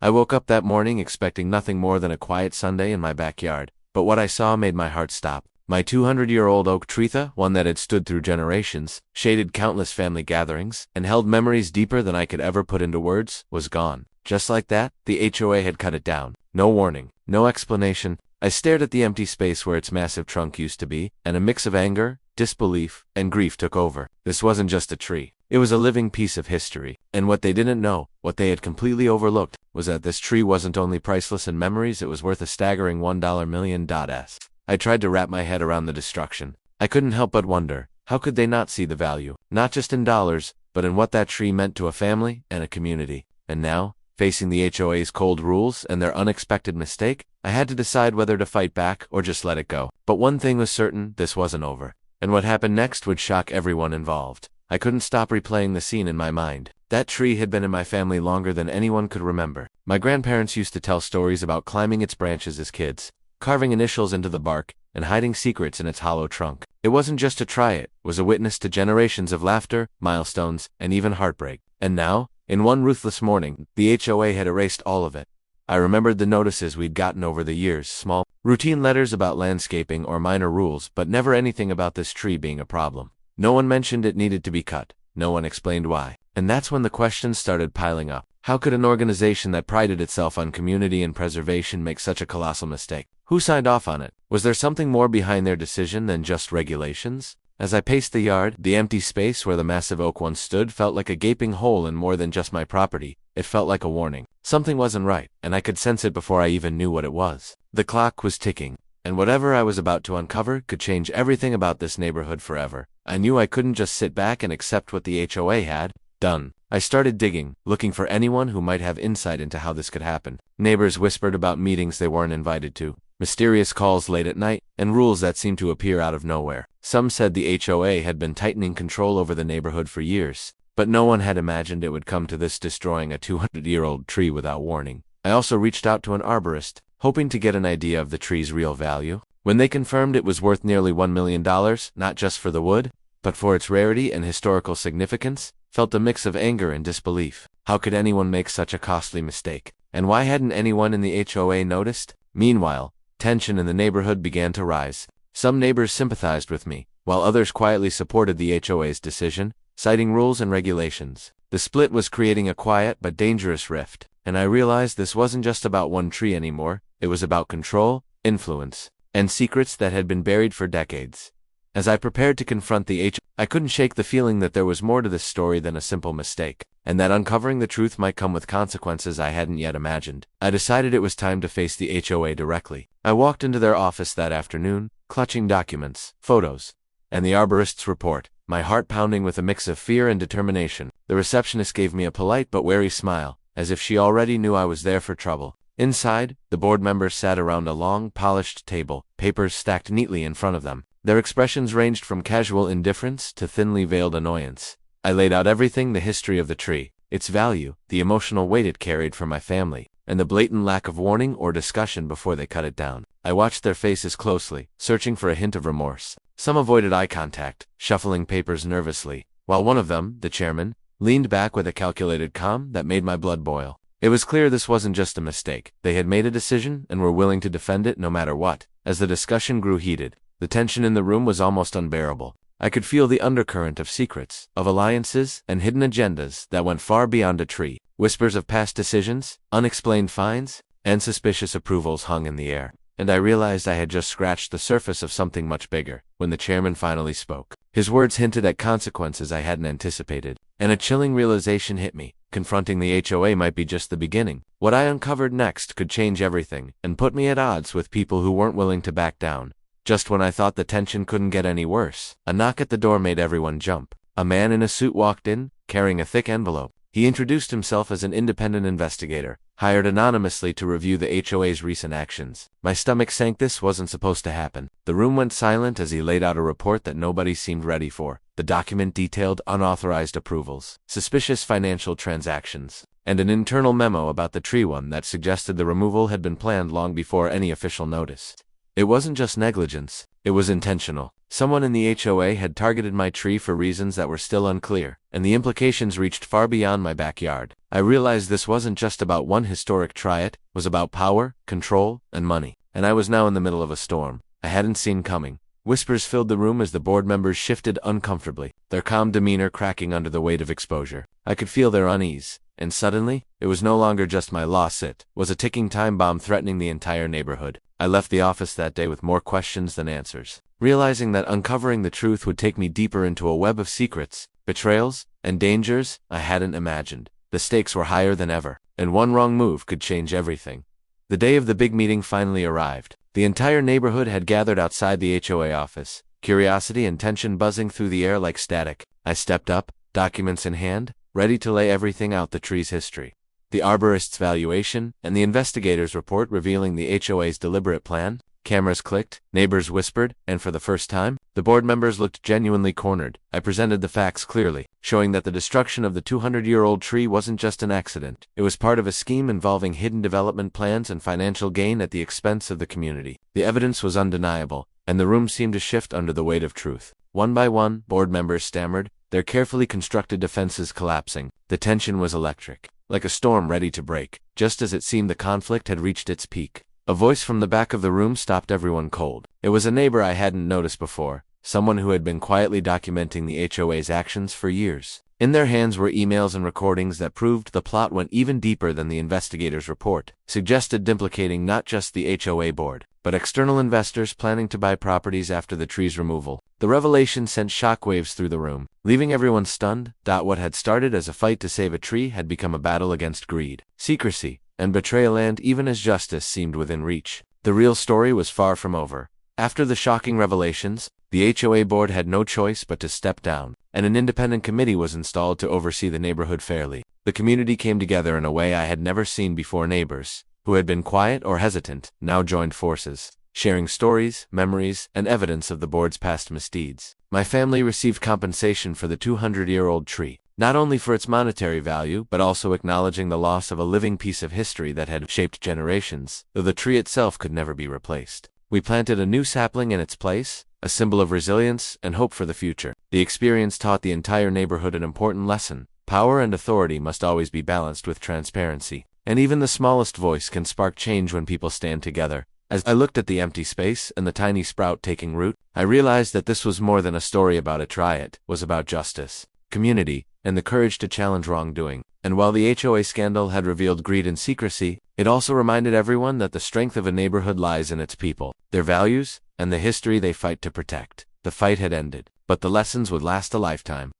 I woke up that morning expecting nothing more than a quiet Sunday in my backyard, but what I saw made my heart stop. My 200-year-old oak tree, one that had stood through generations, shaded countless family gatherings, and held memories deeper than I could ever put into words, was gone. Just like that, the HOA had cut it down. No warning, no explanation. I stared at the empty space where its massive trunk used to be, and a mix of anger, disbelief, and grief took over. This wasn't just a tree. It was a living piece of history. And what they didn't know, what they had completely overlooked, was that this tree wasn't only priceless in memories, it was worth a staggering $1 million. I tried to wrap my head around the destruction. I couldn't help but wonder, how could they not see the value, not just in dollars, but in what that tree meant to a family and a community? And now, facing the HOA's cold rules and their unexpected mistake, I had to decide whether to fight back or just let it go. But one thing was certain, this wasn't over. And what happened next would shock everyone involved. I couldn't stop replaying the scene in my mind. That tree had been in my family longer than anyone could remember. My grandparents used to tell stories about climbing its branches as kids, carving initials into the bark, and hiding secrets in its hollow trunk. It wasn't just to try it was a witness to generations of laughter, milestones, and even heartbreak. And now, in one ruthless morning, the HOA had erased all of it. I remembered the notices we'd gotten over the years, small, routine letters about landscaping or minor rules, but never anything about this tree being a problem. No one mentioned it needed to be cut. No one explained why. And that's when the questions started piling up. How could an organization that prided itself on community and preservation make such a colossal mistake? Who signed off on it? Was there something more behind their decision than just regulations? As I paced the yard, the empty space where the massive oak once stood felt like a gaping hole in more than just my property. It felt like a warning. Something wasn't right, and I could sense it before I even knew what it was. The clock was ticking, and whatever I was about to uncover could change everything about this neighborhood forever. I knew I couldn't just sit back and accept what the HOA had done. I started digging, looking for anyone who might have insight into how this could happen. Neighbors whispered about meetings they weren't invited to, mysterious calls late at night, and rules that seemed to appear out of nowhere. Some said the HOA had been tightening control over the neighborhood for years, but no one had imagined it would come to this, destroying a 200-year-old tree without warning. I also reached out to an arborist, hoping to get an idea of the tree's real value. When they confirmed it was worth nearly $1 million, not just for the wood, but for its rarity and historical significance, felt a mix of anger and disbelief. How could anyone make such a costly mistake? And why hadn't anyone in the HOA noticed? Meanwhile, tension in the neighborhood began to rise. Some neighbors sympathized with me, while others quietly supported the HOA's decision, citing rules and regulations. The split was creating a quiet but dangerous rift, and I realized this wasn't just about one tree anymore. It was about control, influence, and secrets that had been buried for decades. As I prepared to confront the HOA, I couldn't shake the feeling that there was more to this story than a simple mistake, and that uncovering the truth might come with consequences I hadn't yet imagined. I decided it was time to face the HOA directly. I walked into their office that afternoon, clutching documents, photos, and the arborist's report, my heart pounding with a mix of fear and determination. The receptionist gave me a polite but wary smile, as if she already knew I was there for trouble. Inside, the board members sat around a long, polished table, papers stacked neatly in front of them. Their expressions ranged from casual indifference to thinly veiled annoyance. I laid out everything: the history of the tree, its value, the emotional weight it carried for my family, and the blatant lack of warning or discussion before they cut it down. I watched their faces closely, searching for a hint of remorse. Some avoided eye contact, shuffling papers nervously, while one of them, the chairman, leaned back with a calculated calm that made my blood boil. It was clear this wasn't just a mistake. They had made a decision and were willing to defend it no matter what. As the discussion grew heated, the tension in the room was almost unbearable. I could feel the undercurrent of secrets, of alliances, and hidden agendas that went far beyond a tree. Whispers of past decisions, unexplained fines, and suspicious approvals hung in the air. And I realized I had just scratched the surface of something much bigger. When the chairman finally spoke, his words hinted at consequences I hadn't anticipated, and a chilling realization hit me. Confronting the HOA might be just the beginning. What I uncovered next could change everything, and put me at odds with people who weren't willing to back down. Just when I thought the tension couldn't get any worse, a knock at the door made everyone jump. A man in a suit walked in, carrying a thick envelope. He introduced himself as an independent investigator, hired anonymously to review the HOA's recent actions. My stomach sank. This wasn't supposed to happen. The room went silent as he laid out a report that nobody seemed ready for. The document detailed unauthorized approvals, suspicious financial transactions, and an internal memo about the tree that suggested the removal had been planned long before any official notice. It wasn't just negligence, It was intentional. Someone in the HOA had targeted my tree for reasons that were still unclear, and the implications reached far beyond my backyard. I realized this wasn't just about one historic triad, it was about power, control, and money. And I was now in the middle of a storm I hadn't seen coming. Whispers filled the room as the board members shifted uncomfortably, their calm demeanor cracking under the weight of exposure. I could feel their unease, and suddenly, it was no longer just my loss, it was a ticking time bomb threatening the entire neighborhood. I left the office that day with more questions than answers, realizing that uncovering the truth would take me deeper into a web of secrets, betrayals, and dangers I hadn't imagined. The stakes were higher than ever, and one wrong move could change everything. The day of the big meeting finally arrived. The entire neighborhood had gathered outside the HOA office, curiosity and tension buzzing through the air like static. I stepped up, documents in hand, ready to lay everything out: the tree's history, the arborist's valuation, and the investigator's report revealing the HOA's deliberate plan. Cameras clicked, neighbors whispered, and for the first time, the board members looked genuinely cornered. I presented the facts clearly, showing that the destruction of the 200-year-old tree wasn't just an accident. It was part of a scheme involving hidden development plans and financial gain at the expense of the community. The evidence was undeniable, and the room seemed to shift under the weight of truth. One by one, board members stammered, their carefully constructed defenses collapsing. The tension was electric, like a storm ready to break. Just as it seemed the conflict had reached its peak, a voice from the back of the room stopped everyone cold. It was a neighbor I hadn't noticed before, someone who had been quietly documenting the HOA's actions for years. In their hands were emails and recordings that proved the plot went even deeper than the investigator's report suggested, implicating not just the HOA board, but external investors planning to buy properties after the tree's removal. The revelation sent shockwaves through the room, leaving everyone stunned. What had started as a fight to save a tree had become a battle against greed, secrecy, and betrayal, and even as justice seemed within reach, the real story was far from over. After the shocking revelations, the HOA board had no choice but to step down, and an independent committee was installed to oversee the neighborhood fairly. The community came together in a way I had never seen before. Neighbors, who had been quiet or hesitant, now joined forces, sharing stories, memories, and evidence of the board's past misdeeds. My family received compensation for the 200-year-old tree, not only for its monetary value, but also acknowledging the loss of a living piece of history that had shaped generations, though the tree itself could never be replaced. We planted a new sapling in its place, a symbol of resilience and hope for the future. The experience taught the entire neighborhood an important lesson: power and authority must always be balanced with transparency, and even the smallest voice can spark change when people stand together. As I looked at the empty space and the tiny sprout taking root, I realized that this was more than a story about a triad. It was about justice, community, and the courage to challenge wrongdoing. And while the HOA scandal had revealed greed and secrecy, it also reminded everyone that the strength of a neighborhood lies in its people, their values, and the history they fight to protect. The fight had ended, but the lessons would last a lifetime.